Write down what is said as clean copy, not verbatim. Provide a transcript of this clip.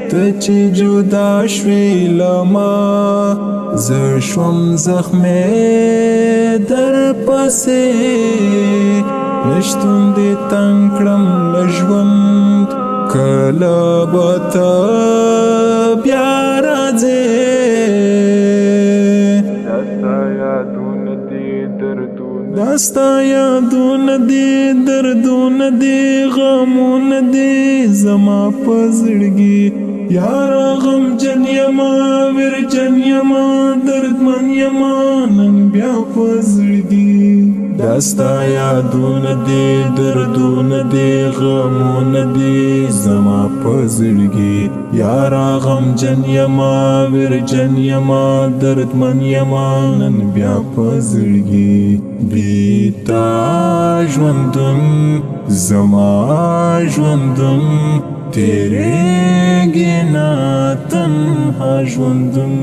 ته چې جدا شوې لما زه شوم زخمې در پسې نشتون دې تنګ کړم له ژوند کله به ته بیا راځې دا ستا یادونه دي دردونه دي غمونه دي زما په زړګي یاره غمجن یما ویرجن یما دردمن یما نن بیا په زړګي دا ستا یادونه دي دردونه دي غمونه دي زما په زړګي یاره غمجن یما ویرجن یما دردمن یما نن بیا په زړګي بی تا ژوندون زما ژوندون تیرېږي نه تنها ژوندون